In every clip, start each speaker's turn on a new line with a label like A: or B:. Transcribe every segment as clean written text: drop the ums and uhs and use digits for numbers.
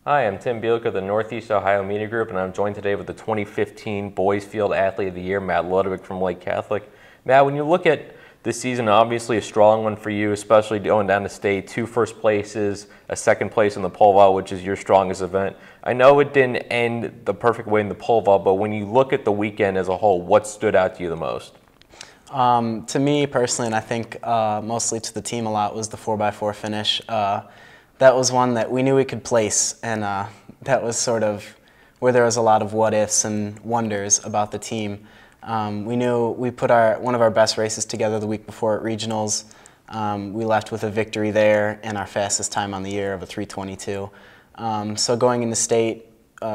A: Hi, I'm Tim Bielk of the Northeast Ohio Media Group, and I'm joined today with the 2015 Boys Field Athlete of the Year, Matt-Ludwig from Lake Catholic. Matt, when you look at this season, obviously a strong one for you, especially going down to state, 2 first places, a second place in the pole vault, which is your strongest event. I know it didn't end the perfect way in the pole vault, but when you look at the weekend as a whole, what stood out to you the most?
B: To me personally, and I think mostly to the team a lot, was the 4x4 finish. That was one that we knew we could place, and that was sort of where there was a lot of what-ifs and wonders about the team. We knew we put one of our best races together the week before at regionals. We left with a victory there and our fastest time on the year of a 3:22. So going into state,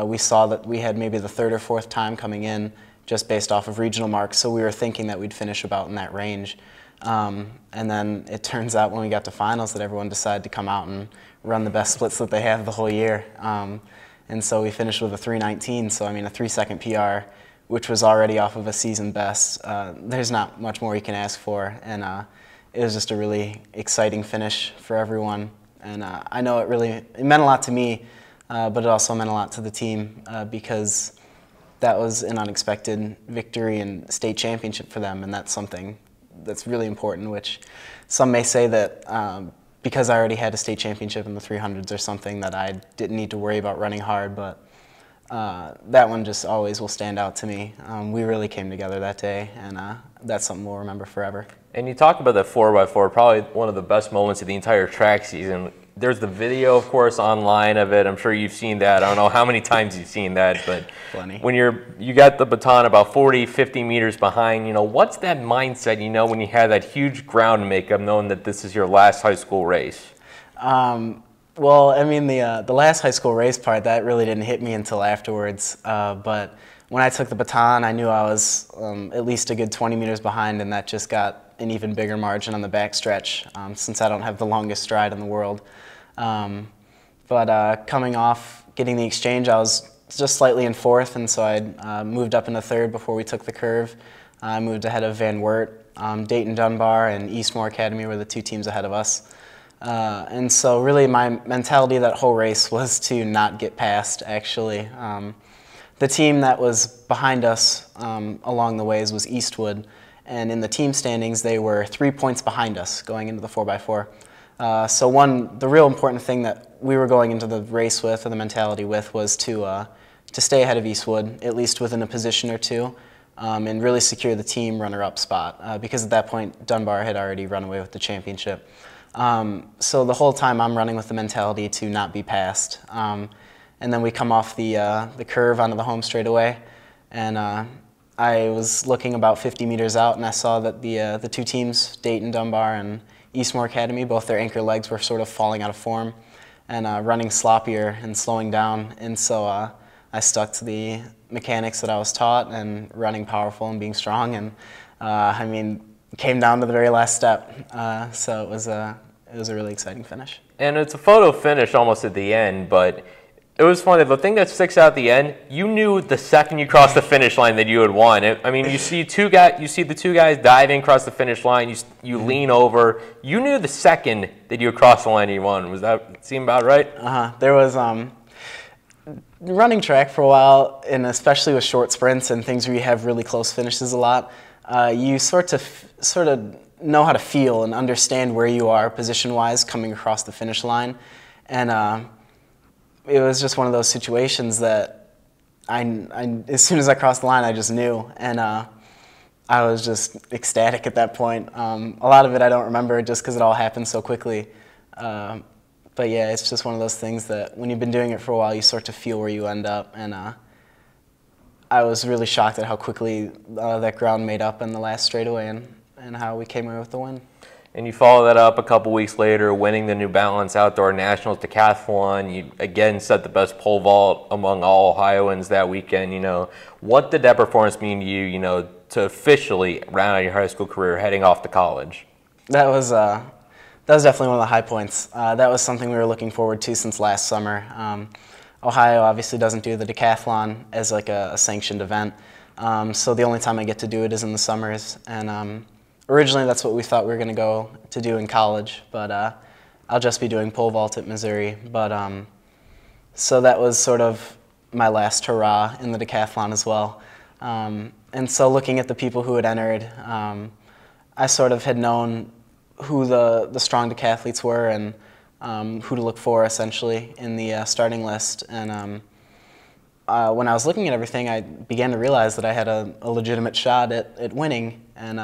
B: we saw that we had maybe the 3rd or 4th time coming in just based off of regional marks, so we were thinking that we'd finish about in that range. And then it turns out when we got to finals that everyone decided to come out and run the best splits that they have the whole year. And so we finished with a 3:19, so I mean a 3-second PR, which was already off of a season best. There's not much more you can ask for, and it was just a really exciting finish for everyone. And I know it meant a lot to me, but it also meant a lot to the team because that was an unexpected victory and state championship for them, and that's something that's really important, which some may say that because I already had a state championship in the 300s or something that I didn't need to worry about running hard, but that one just always will stand out to me. We really came together that day, and that's something we'll remember forever. And
A: you talked about that 4x4, probably one of the best moments of the entire track season. There's the video, of course, online of it. I'm sure you've seen that. I don't know how many times you've seen that, but
B: plenty.
A: When you got the baton about 40, 50 meters behind, what's that mindset, when you have that huge ground makeup, knowing that this is your last high school race?
B: Well, I mean, the last high school race part, that really didn't hit me until afterwards. But when I took the baton, I knew I was at least a good 20 meters behind, and that just got an even bigger margin on the back stretch since I don't have the longest stride in the world. But coming off, getting the exchange, I was just slightly in 4th, and so I moved up into 3rd before we took the curve. I moved ahead of Van Wert. Dayton Dunbar and Eastmore Academy were the 2 teams ahead of us. And so really my mentality that whole race was to not get past, actually. The team that was behind us along the ways was Eastwood, and in the team standings they were 3 points behind us going into the 4x4. So the real important thing that we were going into the race with, or the mentality with, was to stay ahead of Eastwood, at least within a position or 2, and really secure the team runner-up spot, because at that point Dunbar had already run away with the championship. So the whole time I'm running with the mentality to not be passed. And then we come off the curve onto the home straightaway, and I was looking about 50 meters out, and I saw that the 2 teams, Dayton Dunbar and Eastmore Academy, both their anchor legs were sort of falling out of form and running sloppier and slowing down. And so I stuck to the mechanics that I was taught and running powerful and being strong, and I mean, came down to the very last step. So it was a really exciting finish.
A: And it's a photo finish almost at the end, but it was funny. The thing that sticks out at the end, you knew the second you crossed the finish line that you had won. I mean, you see the 2 guys diving across the finish line. You lean over. You knew the second that you had crossed the line you won. Was that seem about right?
B: There was running track for a while, and especially with short sprints and things where you have really close finishes a lot. You sort of know how to feel and understand where you are position-wise coming across the finish line, and it was just one of those situations that as soon as I crossed the line, I just knew, and I was just ecstatic at that point. A lot of it I don't remember just because it all happened so quickly, but yeah, it's just one of those things that when you've been doing it for a while, you start to feel where you end up, and I was really shocked at how quickly that ground made up in the last straightaway and how we came away with the win.
A: And you follow that up a couple weeks later, winning the New Balance Outdoor Nationals Decathlon. You again set the best pole vault among all Ohioans that weekend. What did that performance mean to you, to officially round out your high school career heading off to college?
B: That was definitely one of the high points. That was something we were looking forward to since last summer. Ohio obviously doesn't do the decathlon as like a sanctioned event, so the only time I get to do it is in the summers, and originally that's what we thought we were going to go to do in college, but I'll just be doing pole vault at Missouri. But So that was sort of my last hurrah in the decathlon as well. And so looking at the people who had entered, I sort of had known who the strong decathletes were and who to look for essentially in the starting list. And when I was looking at everything, I began to realize that I had a legitimate shot at winning. And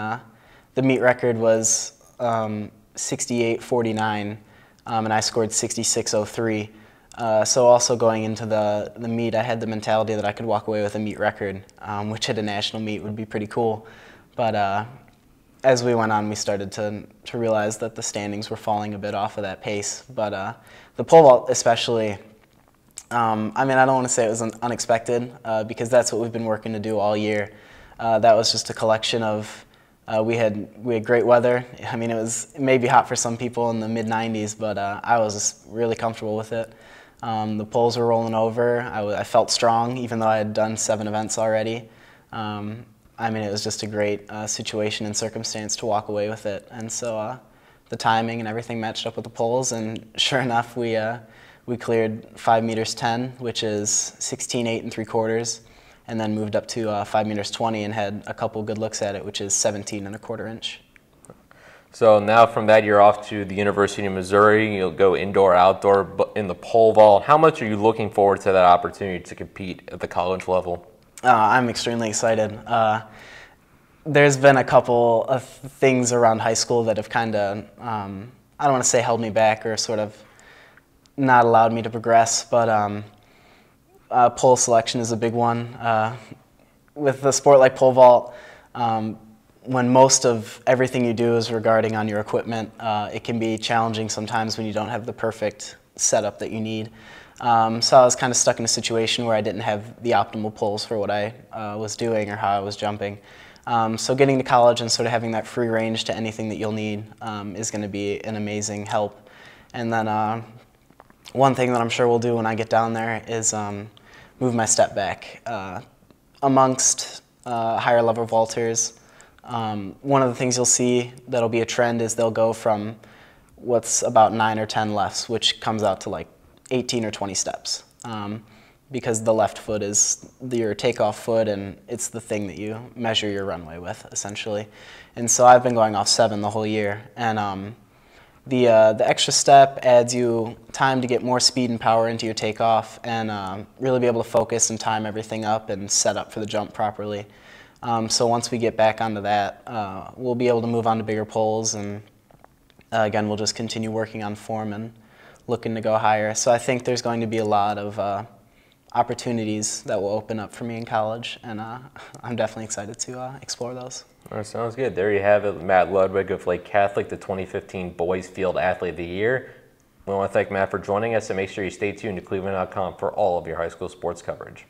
B: the meet record was 68:49, and I scored 66:03. So also going into the meet, I had the mentality that I could walk away with a meet record, which at a national meet would be pretty cool. But as we went on, we started to realize that the standings were falling a bit off of that pace. But the pole vault especially, I mean, I don't want to say it was unexpected because that's what we've been working to do all year. That was just a collection of, we had great weather. I mean, it was maybe hot for some people in the mid-90s, but I was just really comfortable with it. The poles were rolling over. I felt strong, even though I had done 7 events already. I mean, it was just a great situation and circumstance to walk away with it. And so the timing and everything matched up with the poles, and sure enough, we cleared 5 meters 10, which is 16.8 3/4, and then moved up to 5 meters 20 and had a couple good looks at it, which is 17 1/4 inch.
A: So now from that, you're off to the University of Missouri. You'll go indoor, outdoor in the pole vault. How much are you looking forward to that opportunity to compete at the college level?
B: I'm extremely excited. There's been a couple of things around high school that have kind of, I don't want to say held me back or sort of not allowed me to progress, but pole selection is a big one. With a sport like pole vault, when most of everything you do is regarding on your equipment, it can be challenging sometimes when you don't have the perfect setup that you need. So I was kind of stuck in a situation where I didn't have the optimal poles for what I was doing or how I was jumping. So getting to college and sort of having that free range to anything that you'll need is going to be an amazing help. And then one thing that I'm sure we'll do when I get down there is move my step back. Amongst higher level vaulters, one of the things you'll see that'll be a trend is they'll go from what's about 9 or 10 lefts, which comes out to like 18 or 20 steps, because the left foot is your takeoff foot and it's the thing that you measure your runway with, essentially. And so I've been going off 7 the whole year, and the extra step adds you time to get more speed and power into your takeoff and really be able to focus and time everything up and set up for the jump properly. So once we get back onto that, we'll be able to move on to bigger poles, and again, we'll just continue working on form and looking to go higher. So I think there's going to be a lot of opportunities that will open up for me in college, and I'm definitely excited to explore those.
A: All right, sounds good. There you have it, Matt Ludwig of Lake Catholic, the 2015 Boys Field Athlete of the Year. We want to thank Matt for joining us, and make sure you stay tuned to cleveland.com for all of your high school sports coverage.